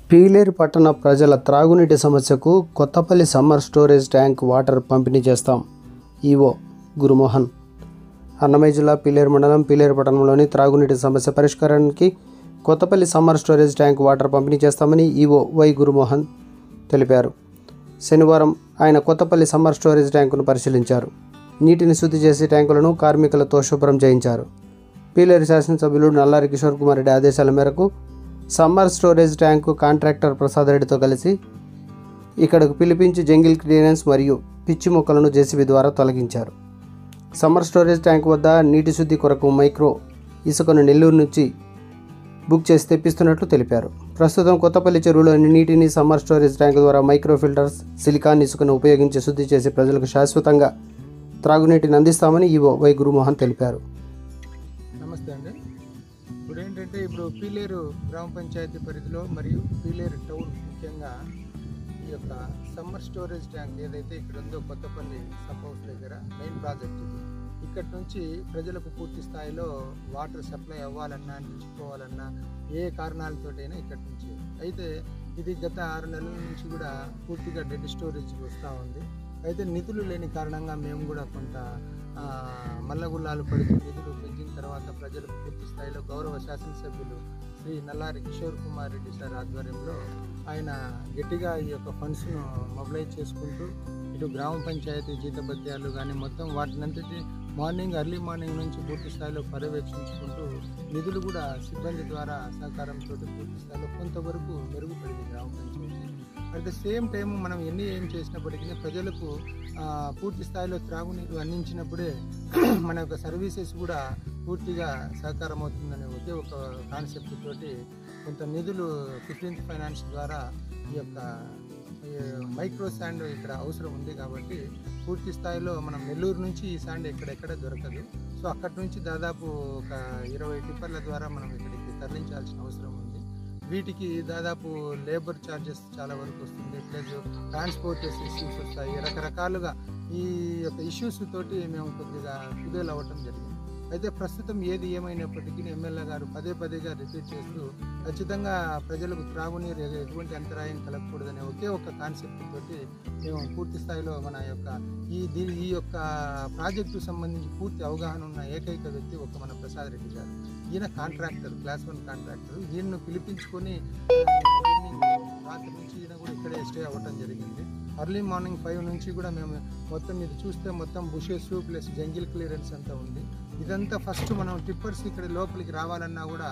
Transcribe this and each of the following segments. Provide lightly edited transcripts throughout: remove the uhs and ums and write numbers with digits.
పీలేరు పట్టణ ప్రజల త్రాగునీటి సమస్యకు Kothapalli summer storage tank water పంపిణీ చేస్తాం. ఈవో గురుమోహన్. అన్నమయ్య జిల్లా పీలేరు మండలం పీలేరు పట్టణంలోని త్రాగునీటి సమస్య పరిష్కారానికి Kothapalli summer storage tank water పంపిణీ చేస్తామని ఈవో వై గురుమోహన్ తెలిపారు. శనివారం ఆయన కొత్తపల్లి సమ్మర్ స్టోరేజ్ ట్యాంకును పరిశీలించారు. నీటిని శుద్ధి చేసి ట్యాంకులను కార్మికులతో శుభ్రం చేయించారు. పీలేరు శాసనసభ్యులు నల్లారి కిషోర్ కుమార్ రెడ్డి ఆదేశాల మేరకు summer storage tank contractor Prasad రెడ్డితో కలిసి ఇక్కడకు పిలిపించి జంగిల్ క్లియరెన్స్ మరియు పిచ్చి మొక్కలను జేసీబీ ద్వారా తొలగించారు. సమ్మర్ స్టోరేజ్ ట్యాంక్ వద్ద నీటి శుద్ధి కొరకు మైక్రో ఇసుకను నెల్లూరు నుంచి బుక్ చేసి తెప్పిస్తున్నట్లు తెలిపారు. ప్రస్తుతం కొత్తపల్లి చెరువులోని నీటిని సమ్మర్ స్టోరేజ్ ట్యాంక్ ద్వారా మైక్రో ఫిల్టర్స్, సిలికాన్ ఇసుకను ఉపయోగించి శుద్ధి చేసి ప్రజలకు శాశ్వతంగా త్రాగునీటిని అందిస్తామని ఈవో వై గురుమోహన్ తెలిపారు. నమస్తే అండి. ఇప్పుడు ఏంటంటే పీలేరు గ్రామ పంచాయతీ పరిధిలో మరియు పీలేరు టౌన్ ముఖ్యంగా ఈ యొక్క సమ్మర్ స్టోరేజ్ ట్యాంక్ ఏదైతే ఇక్కడ ఉందో కొత్తపల్లి సబ్ హౌస్ దగ్గర మెయిన్ ప్రాజెక్ట్ ఇది. ఇక్కడ నుంచి ప్రజలకు పూర్తి స్థాయిలో వాటర్ సప్లై అవ్వాలన్నా నిలిచిపోవాలన్నా ఏ కారణాలతోటైనా ఇక్కడ నుంచి అయితే ఇది గత 6 నెలల నుంచి కూడా పూర్తిగా డెడ్ స్టోరేజ్కి వస్తూ ఉంది. అయితే నిధులు లేని కారణంగా మేము కూడా కొంత మల్లగుల్లాలు పడుతూ నిధులు పెంచిన తర్వాత ప్రజలకు పూర్తి స్థాయిలో గౌరవ శాసనసభ్యులు శ్రీ నల్లారి కిషోర్ కుమార్ రెడ్డి సార్ ఆధ్వర్యంలో ఆయన గట్టిగా ఈ యొక్క ఫండ్స్ను మొబిలైజ్ చేసుకుంటూ ఇటు గ్రామ పంచాయతీ జీతభత్యాలు కానీ మొత్తం వాటినంతటి ఎర్లీ మార్నింగ్ నుంచి పూర్తి స్థాయిలో పర్యవేక్షించుకుంటూ నిధులు కూడా సిబ్బంది ద్వారా సహకారంతో పూర్తి స్థాయిలో కొంతవరకు మెరుగుపడింది గ్రామ పంచాయతీ. అట్ ద సేమ్ టైం మనం ఏం చేసినప్పటికీ ప్రజలకు పూర్తి స్థాయిలో త్రాగునీరు అందించినప్పుడే మన యొక్క సర్వీసెస్ కూడా పూర్తిగా సహకారం అవుతుందనే ఒకే ఒక కాన్సెప్ట్ తోటి కొంత నిధులు 15th ఫైనాన్స్ ద్వారా ఈ యొక్క మైక్రో శాండ్ ఇక్కడ అవసరం ఉంది కాబట్టి పూర్తి స్థాయిలో మనం నెల్లూరు నుంచి ఈ శాండ్ ఎక్కడెక్కడ దొరకదు. సో అక్కడి నుంచి దాదాపు ఒక 20 టిప్పర్ల ద్వారా మనం ఇక్కడికి తరలించాల్సిన అవసరం ఉంది. వీటికి దాదాపు లేబర్ ఛార్జెస్ చాలా వరకు వస్తుంది, ప్లస్ ట్రాన్స్పోర్ట్ ఇష్యూస్ వస్తాయి. రకరకాలుగా ఈ యొక్క ఇష్యూస్ తోటి మేము కొద్దిగా కుదేలు అవ్వటం జరిగింది. అయితే ప్రస్తుతం ఏది ఏమైనప్పటికీ ఎమ్మెల్యే గారు పదేగా రిపీట్ చేస్తూ ఖచ్చితంగా ప్రజలకు త్రాగునీరు ఎటువంటి అంతరాయం కలగకూడదనే ఒకే ఒక కాన్సెప్ట్ తోటి మేము పూర్తి స్థాయిలో మన యొక్క ఈ యొక్క ప్రాజెక్టు సంబంధించి పూర్తి అవగాహన ఉన్న ఏకైక వ్యక్తి మన ప్రసాద్ రెడ్డి గారు. ఈయన కాంట్రాక్టర్, క్లాస్ 1 కాంట్రాక్టర్. ఈయనను పిలిపించుకొని రాత్రి నుంచి ఈయన కూడా ఇక్కడే స్టే అవ్వటం జరిగింది. ఎర్లీ మార్నింగ్ 5 నుంచి కూడా మేము మొత్తం ఇది చూస్తే మొత్తం బుషెస్ ప్లస్ జంగిల్ క్లియరెన్స్ అంతా ఉంది. ఇదంతా ఫస్ట్ మనం టిప్పర్స్ ఇక్కడ లోపలికి రావాలన్నా కూడా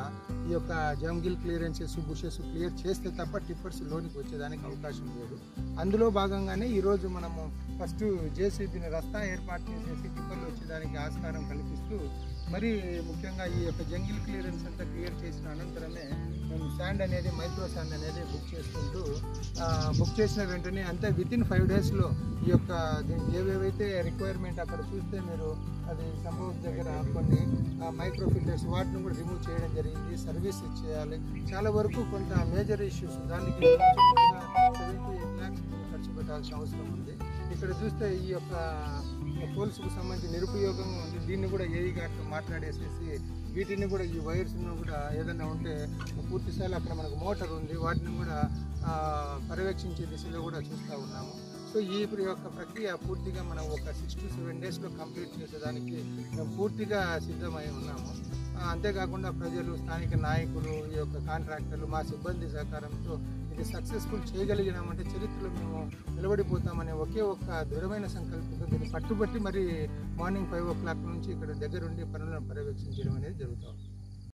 ఈ యొక్క జంగిల్ క్లియరెన్సెస్, బుషెస్ క్లియర్ చేస్తే తప్ప టిప్పర్స్ లోనికి వచ్చేదానికి అవకాశం లేదు. అందులో భాగంగానే ఈరోజు మనము ఫస్ట్ జేసీబీని రస్తా ఏర్పాటు చేసేసి టిప్పర్లు వచ్చేదానికి ఆస్కారం కల్పిస్తూ మరి ముఖ్యంగా ఈ యొక్క జంగిల్ క్లియరెన్స్ అంతా క్లియర్ చేసిన అనంతరమే మేము శాండ్ అనేది మైక్రో శాండ్ అనేది బుక్ చేసిన వెంటనే అంతే వితిన్ 5 డేస్లో ఈ యొక్క ఏవేవైతే రిక్వైర్మెంట్ అక్కడ చూస్తే మీరు అది సంభవం దగ్గర కొన్ని మైక్రో ఫిల్టర్స్ వాటిని కూడా రిమూవ్ చేయడం జరిగింది. సర్వీస్ ఇచ్చేయాలి. చాలా వరకు కొంత మేజర్ ఇష్యూస్ దానికి 78 lakhs ఖర్చు పెట్టాల్సిన అవసరం ఉంది. ఇక్కడ చూస్తే ఈ యొక్క పోల్స్కు సంబంధించి నిరుపయోగంగా ఉంది. దీన్ని కూడా ఏఈ గారితో మాట్లాడేసేసి వీటిని కూడా ఈ వైర్స్ను కూడా ఏదైనా ఉంటే పూర్తి స్థాయిలో అక్కడ మనకు మోటార్ ఉంది, వాటిని కూడా పర్యవేక్షించే దిశలో కూడా చూస్తూ ఉన్నాము. సో ఈ యొక్క ప్రక్రియ పూర్తిగా మనం ఒక 6 to 7 డేస్లో కంప్లీట్ చేసేదానికి మేము పూర్తిగా సిద్ధమై ఉన్నాము. అంతేకాకుండా ప్రజలు, స్థానిక నాయకులు, ఈ యొక్క కాంట్రాక్టర్లు, మా సిబ్బంది సహకారంతో ఇది సక్సెస్ఫుల్ చేయగలిగినామంటే చరిత్రలో మేము నిలబడిపోతామనే ఒకే ఒక దృఢమైన సంకల్పంతో దీన్ని పట్టుబట్టి మరి మార్నింగ్ 5 o'clock నుంచి ఇక్కడ దగ్గరుండి పనులను పర్యవేక్షించడం అనేది జరుగుతుంది.